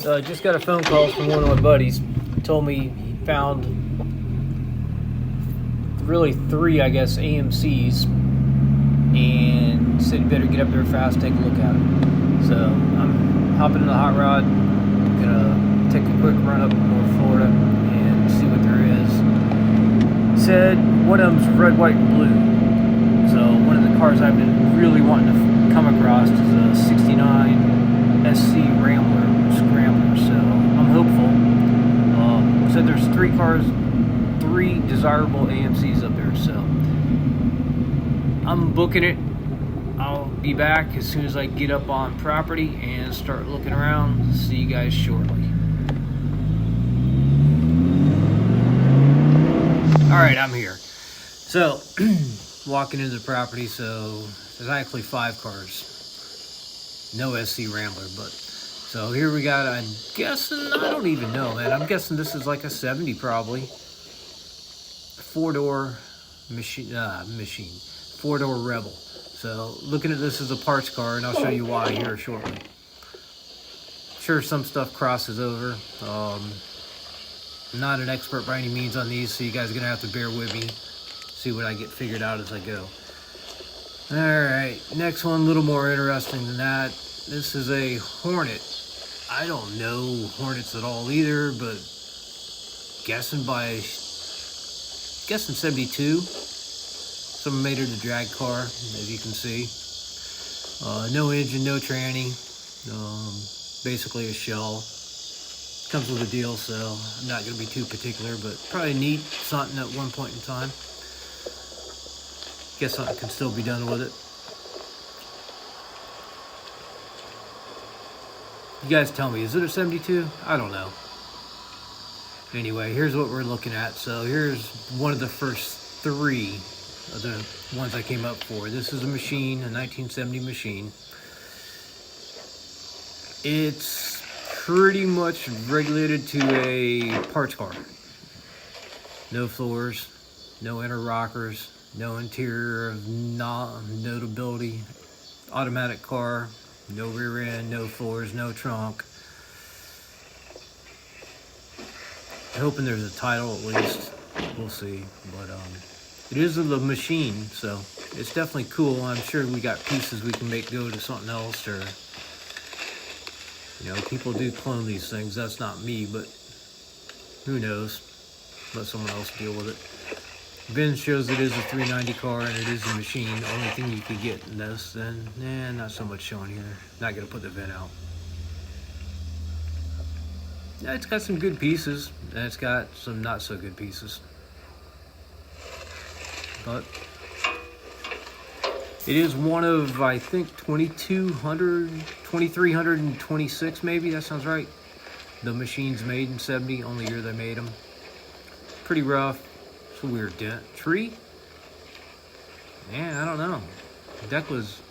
Just got a phone call from one of my buddies. He told me he found really 3, I guess, AMCs, and said you better get up there fast, take a look at them. So I'm hopping in the hot rod, gonna take a quick run up North Florida and see what there is. Said one of them's red, white, and blue. So one of the cars I've been really wanting to come across is a 69 SC Rambler Scrambler. So I'm hopeful. Said there's 3 desirable AMCs up there. So I'm booking it. I'll be back as soon as I get up on property and start looking around. See you guys shortly. Alright, I'm here. So, walking into the property, so there's actually 5 cars. No SC Rambler, but so here we got, I'm guessing, I don't even know, man. I'm guessing this is like a 70 probably. 4-door machine, 4-door Rebel. So looking at this as a parts car, and I'll show you why here shortly. Sure, some stuff crosses over. I'm not an expert by any means on these, so you guys are gonna have to bear with me. See what I get figured out as I go. Alright, next one, a little more interesting than that. This is a Hornet. I don't know Hornets at all either, but guessing 72. Someone made it a drag car, as you can see. No engine, no tranny. Basically a shell. Comes with a deal, so I'm not going to be too particular, but probably neat, something at one point in time. Guess something can still be done with it. You guys tell me, is it a 72? I don't know. Anyway, here's what we're looking at. So here's one of the first 3 of the ones I came up for. This is a machine, a 1970 machine. It's pretty much regulated to a parts car. No floors, no inner rockers, no interior of notability. Automatic car, no rear end, no floors, no trunk. Hoping there's a title at least. We'll see. But it is a machine, so it's definitely cool. I'm sure we got pieces we can make go to something else, or you know, people do clone these things. That's not me, but who knows? Let someone else deal with it. VIN shows it is a 390 car and it is a machine. The only thing you could get in this, then, not so much showing here. Not gonna put the VIN out. Yeah, it's got some good pieces, and it's got some not so good pieces. But it is one of, I think, 2326 maybe, that sounds right. The machine's made in 70, only year they made them. Pretty rough. It's a weird dent. Tree? Yeah, I don't know. The deck was,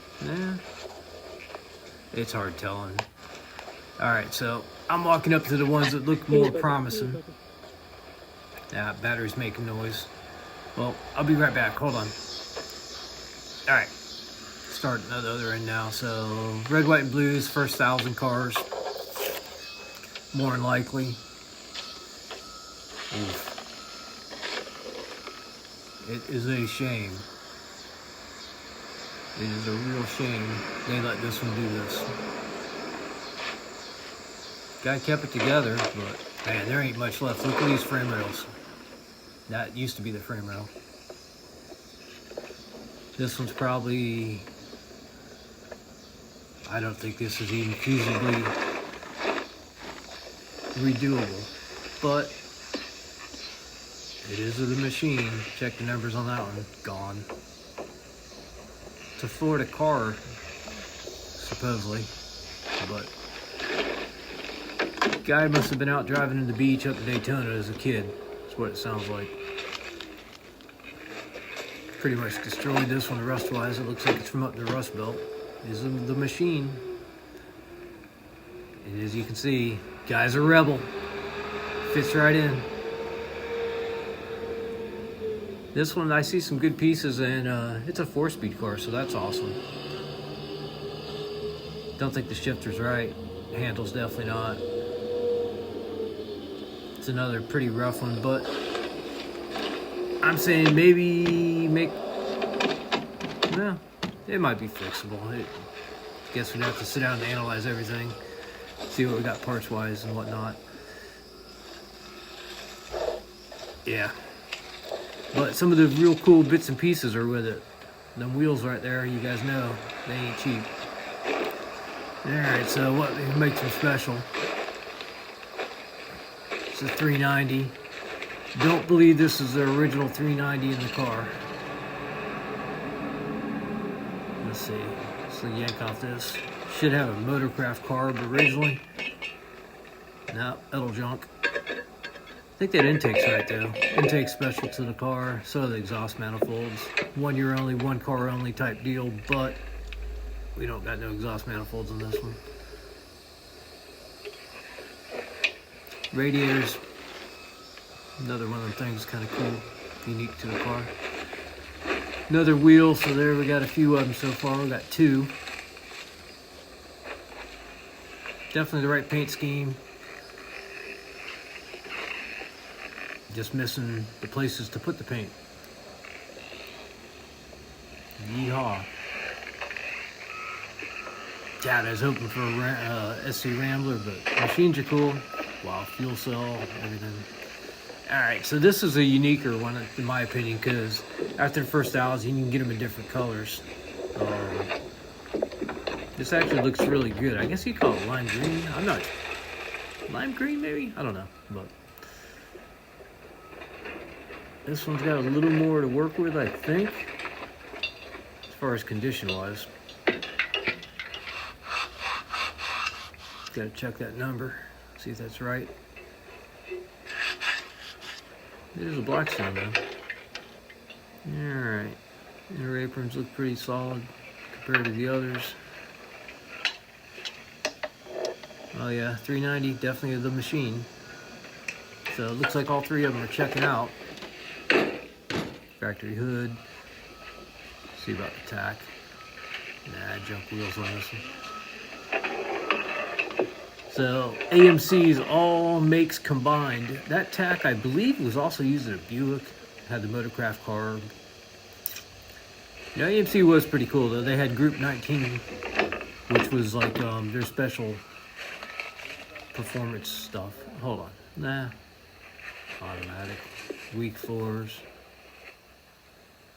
it's hard telling. Alright, so I'm walking up to the ones that look more promising. Yeah, battery's making noise. Well, I'll be right back. Hold on. Alright. Starting at the other end now. So, red, white, and blues, first 1,000 cars. More than likely. Oof. It is a shame. It is a real shame they let this one do this. Guy kept it together, but man, there ain't much left. Look at these frame rails. That used to be the frame rail. This one's probably, I don't think this is even feasibly redoable, but it is a machine. Check the numbers on that one. Gone. It's a Florida car, supposedly, but guy must have been out driving in the beach up to Daytona as a kid. That's what it sounds like. Pretty much destroyed this one rust-wise. It looks like it's from up the Rust Belt. This is the machine. And as you can see, guy's a rebel. Fits right in. This one, I see some good pieces, and it's a 4-speed car, so that's awesome. Don't think the shifter's right. Handle's definitely not. It's another pretty rough one, but I'm saying maybe well, it might be fixable. I guess we'd have to sit down and analyze everything, see what we got parts-wise and whatnot. Yeah. But some of the real cool bits and pieces are with it. Them wheels right there, you guys know, they ain't cheap. Alright, so what makes them special? It's a 390. Don't believe this is the original 390 in the car. Let's see. Let's yank off this. Should have a motorcraft carb originally. No, metal junk. I think that intake's right though. Intake's special to the car. So are the exhaust manifolds. 1 year only, 1 car only type deal, but we don't got no exhaust manifolds on this one. Radiators. Another one of them things, kind of cool, unique to the car. Another wheel, so there we got a few of them so far. We got 2. Definitely the right paint scheme. Just missing the places to put the paint. Yeehaw. God, I was hoping for a SC Rambler, but machines are cool. Wow, fuel cell, everything. Alright, so this is a uniquer one in my opinion, because after the first hours you can get them in different colors. This actually looks really good. I guess you call it lime green. I'm not... Lime green maybe? I don't know, but... This one's got a little more to work with, I think, as far as condition-wise. Gotta check that number, see if that's right. It is a Blackstone though. Alright, inner aprons look pretty solid compared to the others. Oh yeah, 390, definitely the machine. So it looks like all 3 of them are checking out. Factory hood. See about the tack. Nah, junk wheels on this one. So AMC's all makes combined. That tack I believe was also used in a Buick. Had the motorcraft carb. You know, AMC was pretty cool though. They had Group 19, which was like their special performance stuff. Hold on. Nah. Automatic. Weak floors.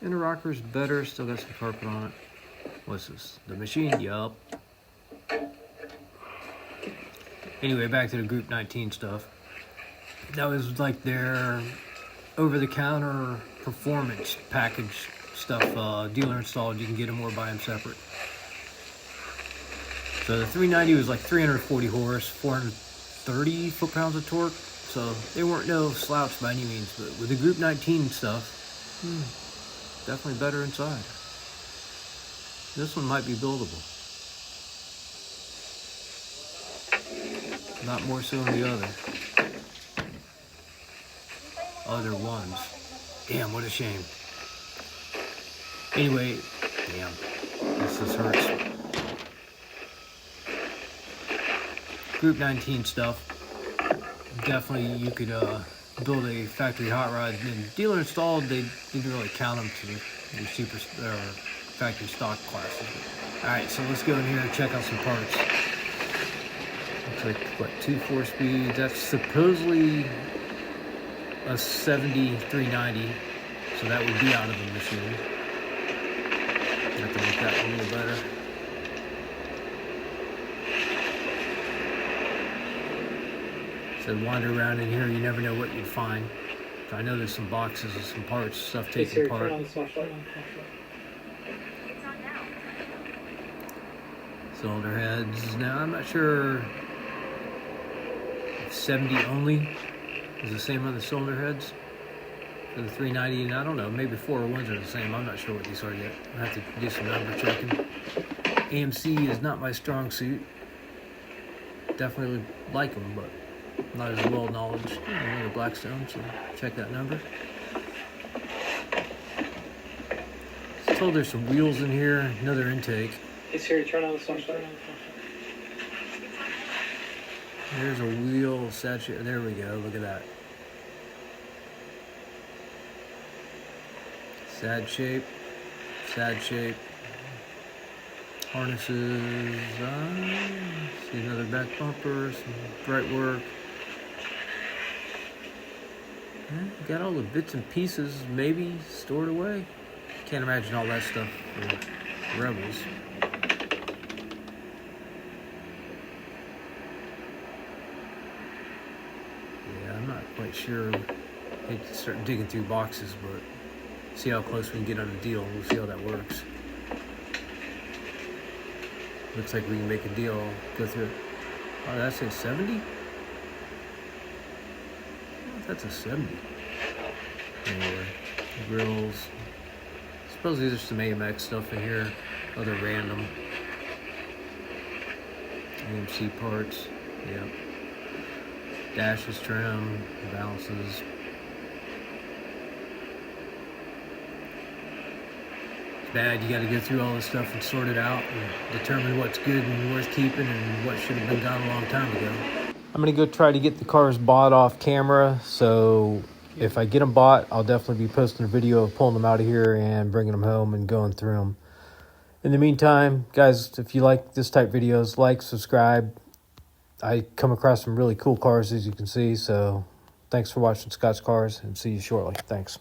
Inner rocker's better, still got some carpet on it. What's this? The machine? Yup. Anyway, back to the Group 19 stuff. That was like their over-the-counter performance package stuff. Dealer installed, you can get them or buy them separate. So the 390 was like 340 horse, 430 foot-pounds of torque. So they weren't no slouch by any means, but with the Group 19 stuff, definitely better inside. This one might be buildable. Not more so than the other ones. Damn, what a shame. Anyway, damn, this hurts. Group 19 stuff. Definitely you could build a factory hot rod. And dealer installed, they didn't really count them to the super factory stock classes. Alright, so let's go in here and check out some parts. Looks like, what, 2 4-speeds. That's supposedly a 70 390, so that would be out of the machine. Have to make that a little better. So wander around in here, you never know what you'd find. So I know there's some boxes and some parts, stuff taken apart. Cylinder heads. Now I'm not sure if 70 only is the same on the cylinder heads for the 390, and I don't know, maybe 401s are the same. I'm not sure what these are yet. I'll have to do some number checking. AMC is not my strong suit. Definitely like them, but not as well knowledge. Another Blackstone, so check that number. So there's some wheels in here, another intake. It's here to turn on the sunshine. There's a wheel saturated. There we go. Look at that. Sad shape. Sad shape. Harnesses. See another back bumper. Some bright work. Got all the bits and pieces maybe stored away. Can't imagine all that stuff for Rebels. Yeah, I'm not quite sure. Hate to start digging through boxes, but see how close we can get on a deal. We'll see how that works. Looks like we can make a deal. I'll go through it. Oh, that's a 70? That's a 70. Anyway, grills. I suppose these are some AMX stuff in here. Other random AMC parts. Yep. Dashes, trim, balances. It's bad. You got to go through all this stuff and sort it out and determine what's good and worth keeping and what should have been done a long time ago. I'm going to go try to get the cars bought off camera, so if I get them bought, I'll definitely be posting a video of pulling them out of here and bringing them home and going through them. In the meantime, guys, if you like this type of videos, like, subscribe. I come across some really cool cars, as you can see, so thanks for watching Scott's Cars, and see you shortly. Thanks.